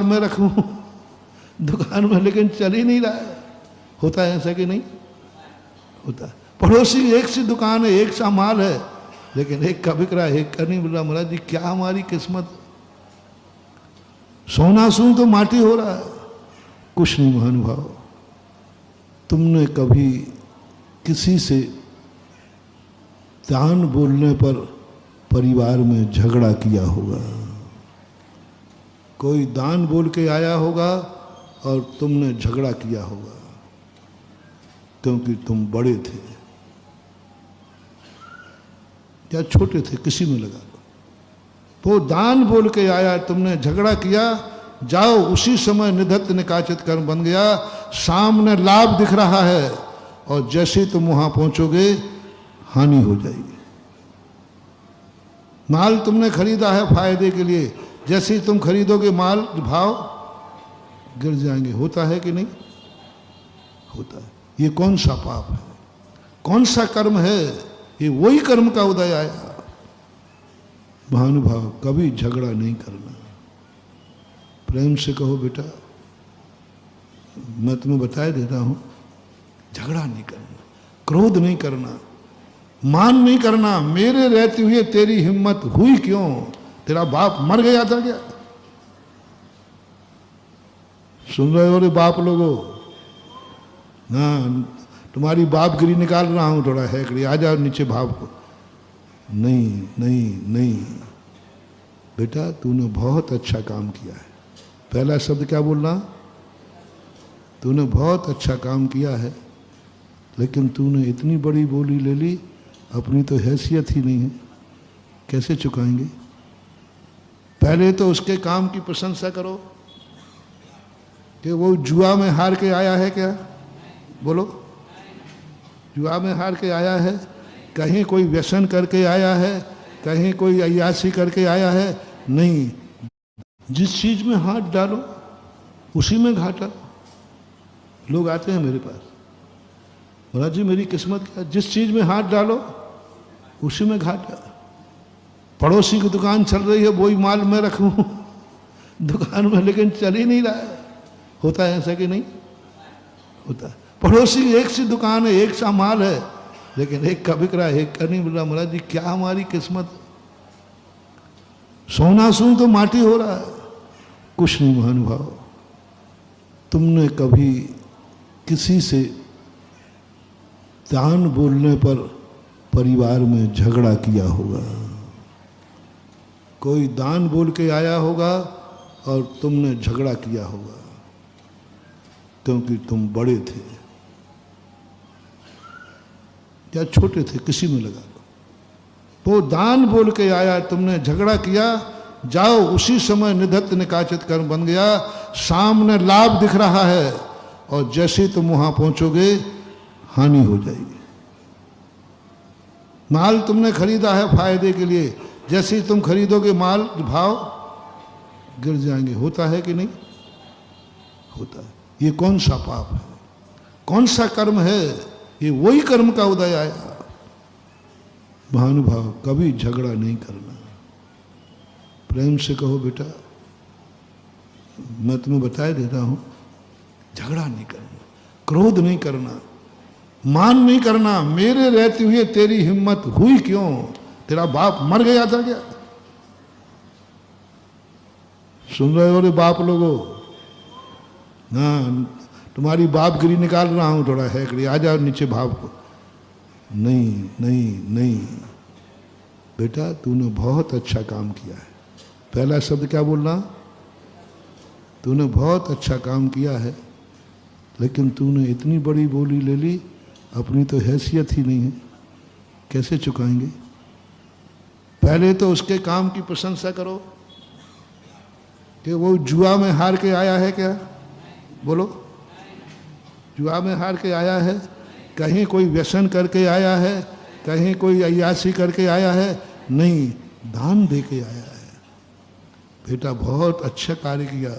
मैं रखूं दुकान में, लेकिन चल ही नहीं रहा है। होता है ऐसा कि नहीं होता है? पड़ोसी एक सी दुकान है, एक सा माल है, लेकिन एक का बिक रहा है, एक का नहीं बिक रहा। महाराज जी क्या हमारी किस्मत, सोना सूं तो माटी हो रहा है। कुछ नहीं महानुभाव, तुमने कभी किसी से दान बोलने पर परिवार में झगड़ा किया होगा? कोई दान बोल के आया होगा और तुमने झगड़ा किया होगा क्योंकि तुम बड़े थे या छोटे थे, किसी में लगा लो। वो दान बोल के आया, तुमने झगड़ा किया, जाओ उसी समय निधत्त निकाचित कर्म बन गया। सामने लाभ दिख रहा है और जैसे ही तुम वहां पहुंचोगे हानि हो जाएगी। माल तुमने खरीदा है फायदे के लिए, जैसे ही तुम खरीदोगे माल भाव गिर जाएंगे। होता है कि नहीं होता है? ये कौन सा पाप है, कौन सा कर्म है? ये वही कर्म का उदय आया। महानुभाव कभी झगड़ा नहीं करना। प्रेम से कहो बेटा, मैं तुम्हें बता देता हूं, झगड़ा नहीं करना, क्रोध नहीं करना, मान नहीं करना। मेरे रहते हुए तेरी हिम्मत हुई क्यों? तेरा बाप मर गया था क्या? सुन रहे हो रे बाप लोगों? ना तुम्हारी बापगिरी निकाल रहा हूं, थोड़ा है कड़ी, आ जाओ नीचे भाव को। नहीं नहीं नहीं बेटा, तूने बहुत अच्छा काम किया है। पहला शब्द क्या बोलना? तूने बहुत अच्छा काम किया है, लेकिन तूने इतनी बड़ी बोली ले ली, अपनी तो हैसियत ही नहीं है, कैसे चुकाएंगे? पहले तो उसके काम की प्रशंसा करो कि वो जुआ में हार के आया है क्या? बोलो, जुआ में हार के आया है? कहीं कोई व्यसन करके आया है? कहीं कोई अय्यासी करके आया है? नहीं। जिस चीज में हाथ डालो उसी में घाटा। लोग आते हैं मेरे पास, महाराज जी मेरी किस्मत क्या, जिस चीज में हाथ डालो उसी में घाटा। पड़ोसी की दुकान चल रही है, वही माल मैं रखूं दुकान में, लेकिन चल ही नहीं रहा है। होता है ऐसा कि नहीं होता है? पड़ोसी एक सी दुकान है, एक सा माल है, लेकिन एक का बिक रहा है, एक का नहीं बिक रहा। महाराज जी क्या हमारी किस्मत, सोना सूं तो माटी हो रहा है। कुछ नहीं महानुभाव, तुमने कभी किसी से दान बोलने पर परिवार में झगड़ा किया होगा? कोई दान बोल के आया होगा और तुमने झगड़ा किया होगा क्योंकि तुम बड़े थे या छोटे थे, किसी में लगा लो। वो दान बोल के आया, तुमने झगड़ा किया, जाओ उसी समय निधत्त निकाचित कर्म बन गया। सामने लाभ दिख रहा है और जैसे तुम वहां पहुंचोगे हानि हो जाएगी। माल तुमने खरीदा है फायदे के लिए, जैसे ही तुम खरीदोगे माल भाव गिर जाएंगे। होता है कि नहीं होता है? ये कौन सा पाप है, कौन सा कर्म है? ये वही कर्म का उदय आया। महानुभाव कभी झगड़ा नहीं करना। प्रेम से कहो बेटा, मैं तुम्हें बता देता हूं, झगड़ा नहीं करना, क्रोध नहीं करना, मान नहीं करना। मेरे रहते हुए तेरी हिम्मत हुई क्यों? तेरा बाप मर गया था क्या? सुन रहे हो रे बाप लोगों? ना तुम्हारी बापगिरी निकाल रहा हूं, थोड़ा है कड़ी, आ जाओ नीचे भाव को। नहीं नहीं नहीं बेटा, तूने बहुत अच्छा काम किया है। पहला शब्द क्या बोलना? तूने बहुत अच्छा काम किया है, लेकिन तूने इतनी बड़ी बोली ले ली, अपनी तो हैसियत ही नहीं है, कैसे चुकाएंगे? पहले तो उसके काम की प्रशंसा करो कि वो जुआ में हार के आया है क्या? बोलो, जुआ में हार के आया है? कहीं कोई व्यसन करके आया है? कहीं कोई अय्यासी करके आया है? नहीं, दान दे के आया है। बेटा बहुत अच्छा कार्य किया,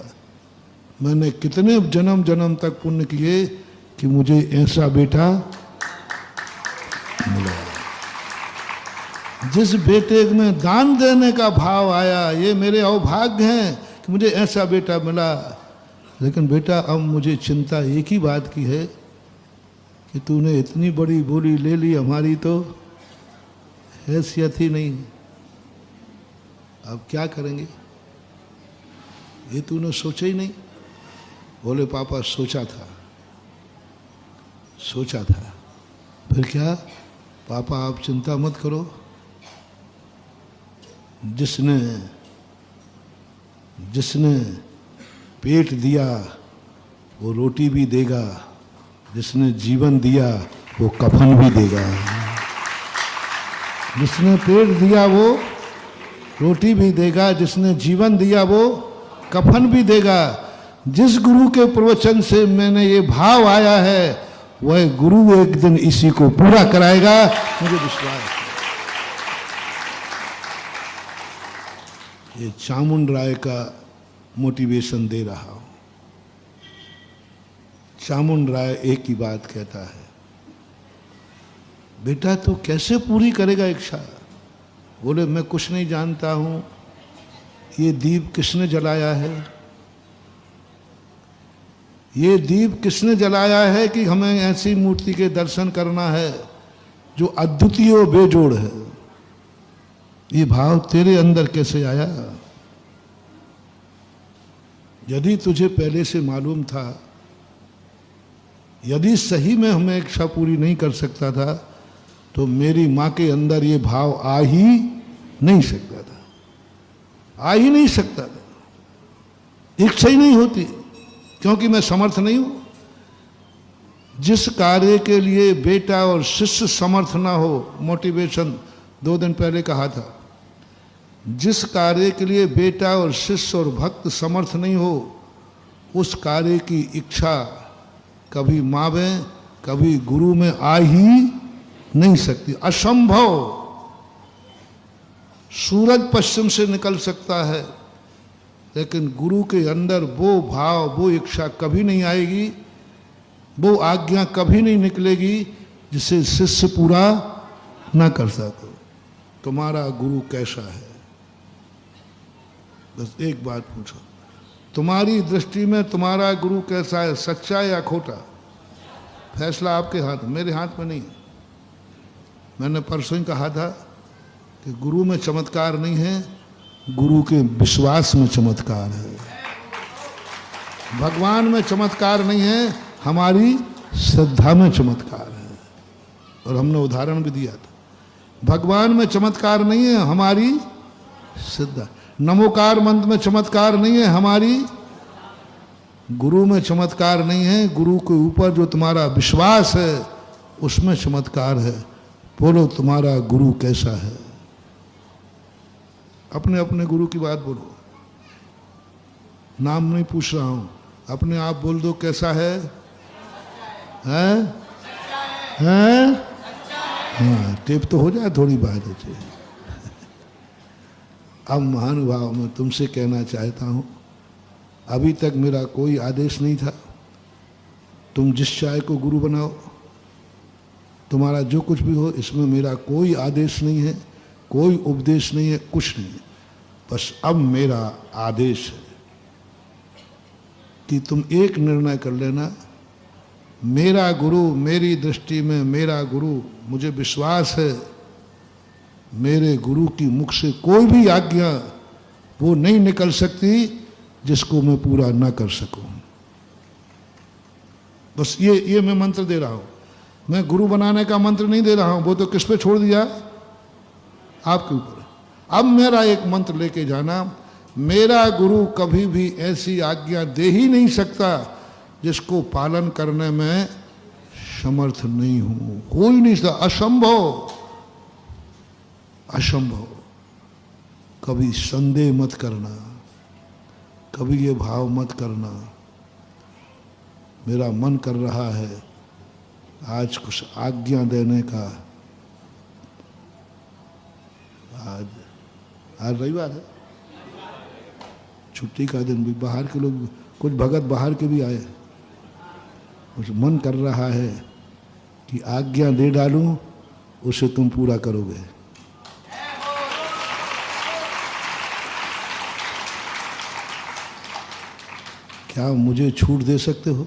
मैंने कितने जन्म जन्म तक पुण्य किए कि मुझे ऐसा बेटा मिला। जिस बेटे में दान देने का भाव आया, ये मेरे अवभाग्य हैं कि मुझे ऐसा बेटा मिला, लेकिन बेटा अब मुझे चिंता एक ही बात की है कि तूने इतनी बड़ी बोली ले ली, हमारी तो हैसियत ही नहीं, अब क्या करेंगे, ये तूने सोचा ही नहीं। बोले पापा सोचा था। फिर क्या? पापा आप चिंता मत करो, जिसने पेट दिया वो रोटी भी देगा, जिसने जीवन दिया वो कफन भी देगा। जिसने पेट दिया वो रोटी भी देगा, जिसने जीवन दिया वो कफन भी देगा। जिस गुरु के प्रवचन से मैंने ये भाव आया है, वह गुरु एक दिन इसी को पूरा कराएगा, मुझे विश्वास है। ये चामुंड राय का मोटिवेशन दे रहा हूं। चामुंड राय एक ही बात कहता है, बेटा तो कैसे पूरी करेगा इच्छा? बोले मैं कुछ नहीं जानता हूं, ये दीप किसने जलाया है? ये दीप किसने जलाया है कि हमें ऐसी मूर्ति के दर्शन करना है जो अद्वितीय और बेजोड़ है? ये भाव तेरे अंदर कैसे आया? यदि तुझे पहले से मालूम था, यदि सही में हमें इच्छा पूरी नहीं कर सकता था, तो मेरी माँ के अंदर ये भाव आ ही नहीं सकता था, आ ही नहीं सकता था। इच्छा ही नहीं होती, क्योंकि मैं समर्थ नहीं हूं। जिस कार्य के लिए बेटा और शिष्य समर्थ ना हो, मोटिवेशन 2 दिन पहले कहा था, जिस कार्य के लिए बेटा और शिष्य और भक्त समर्थ नहीं हो, उस कार्य की इच्छा कभी माँ में कभी गुरु में आ ही नहीं सकती, असंभव। सूरज पश्चिम से निकल सकता है, लेकिन गुरु के अंदर वो भाव, वो इच्छा कभी नहीं आएगी, वो आज्ञा कभी नहीं निकलेगी जिसे शिष्य पूरा ना कर सके। तुम्हारा गुरु कैसा है? बस एक बात पूछो, तुम्हारी दृष्टि में तुम्हारा गुरु कैसा है, सच्चा या खोटा? फैसला आपके हाथ, मेरे हाथ में नहीं। मैंने परसों ही कहा था कि गुरु में चमत्कार नहीं है, गुरु के विश्वास में चमत्कार है। भगवान में चमत्कार नहीं है, हमारी श्रद्धा में चमत्कार है। और हमने उदाहरण भी दिया था, भगवान में चमत्कार नहीं है, हमारी श्रद्धा। नमोकार मंत्र में चमत्कार नहीं है, हमारी गुरु में चमत्कार नहीं है, गुरु के ऊपर जो तुम्हारा विश्वास है उसमें चमत्कार है। बोलो तुम्हारा गुरु कैसा है? अपने अपने गुरु की बात बोलो, नाम नहीं पूछ रहा हूं, अपने आप बोल दो कैसा है? हैं? हैं? हाँ, टेप तो हो जाए, थोड़ी बात हो जाए। अब महानुभाव मैं तुमसे कहना चाहता हूं, अभी तक मेरा कोई आदेश नहीं था, तुम जिस चाहे को गुरु बनाओ, तुम्हारा जो कुछ भी हो, इसमें मेरा कोई आदेश नहीं है, कोई उपदेश नहीं है, कुछ नहीं है। बस अब मेरा आदेश है कि तुम एक निर्णय कर लेना, मेरा गुरु, मेरी दृष्टि में मेरा गुरु, मुझे विश्वास है मेरे गुरु की मुख से कोई भी आज्ञा वो नहीं निकल सकती जिसको मैं पूरा ना कर सकूं। बस ये मैं मंत्र दे रहा हूं, मैं गुरु बनाने का मंत्र नहीं दे रहा हूं, वो तो किस पे छोड़ दिया? आपके ऊपर। अब मेरा एक मंत्र लेके जाना, मेरा गुरु कभी भी ऐसी आज्ञा दे ही नहीं सकता जिसको पालन करने में समर्थ नहीं हूं, कोई नहीं सकता, असंभव, असंभव। कभी संदेह मत करना, कभी ये भाव मत करना, मेरा मन कर रहा है आज कुछ आज्ञा देने का। आज रविवार है, छुट्टी का दिन भी, बाहर के लोग, कुछ भगत बाहर के भी आए, कुछ मन कर रहा है कि आज्ञा दे डालूं, उसे तुम पूरा करोगे। क्या मुझे छूट दे सकते हो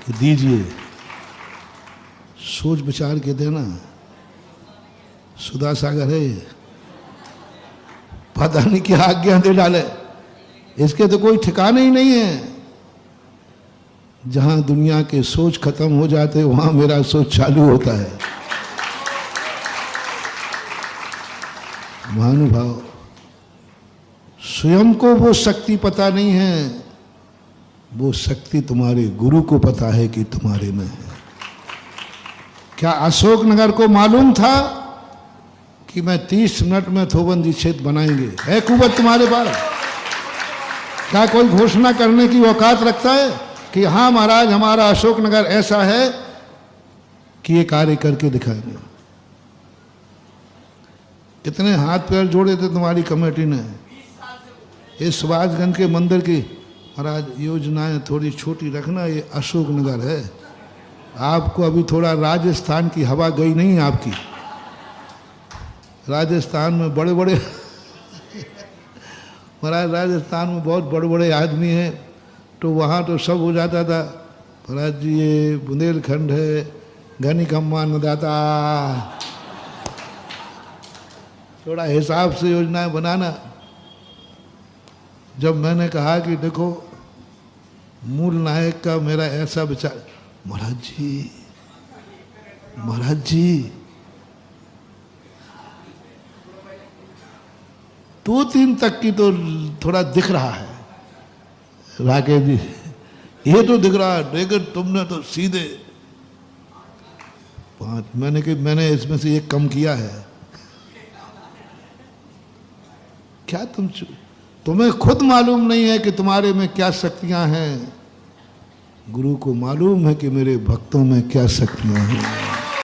कि दीजिए? सोच विचार के देना। सुधा सागर है ये, पता नहीं क्या आज्ञा दे डाले, इसके तो कोई ठिकाने ही नहीं है। जहां दुनिया के सोच खत्म हो जाते वहां मेरा सोच चालू होता है। महानुभाव, स्वयं को वो शक्ति पता नहीं है, वो शक्ति तुम्हारे गुरु को पता है कि तुम्हारे में है। क्या अशोकनगर को मालूम था कि मैं 30 मिनट में थोबंदी क्षेत्र बनाएंगे? है कुवत तुम्हारे पास? क्या कोई घोषणा करने की औकात रखता है कि हाँ महाराज हमारा अशोकनगर ऐसा है कि ये कार्य करके दिखाएंगे? कितने हाथ पैर जोड़े थे तुम्हारी कमेटी ने। इस सुभाषगंज के मंदिर की महाराज योजनाएं थोड़ी छोटी रखना, ये अशोकनगर है। आपको अभी थोड़ा राजस्थान की हवा गई नहीं आपकी। राजस्थान में बड़े बड़े महाराज राजस्थान में बहुत बड़े बड़े आदमी हैं, तो वहाँ तो सब हो जाता था। महाराज जी ये बुंदेलखंड है, घनी खम्मा नदाता, थोड़ा हिसाब से योजनाएं बनाना। जब मैंने कहा कि देखो मूल नायक का मेरा ऐसा विचार, महाराज जी 2-3 तक की तो थोड़ा दिख रहा है राकेश जी, ये तो दिख रहा है, लेकिन तुमने तो सीधे 5। मैंने इसमें से एक कम किया है। क्या तुम्हें खुद मालूम नहीं है कि तुम्हारे में क्या शक्तियां हैं? गुरु को मालूम है कि मेरे भक्तों में क्या शक्तियां हैं।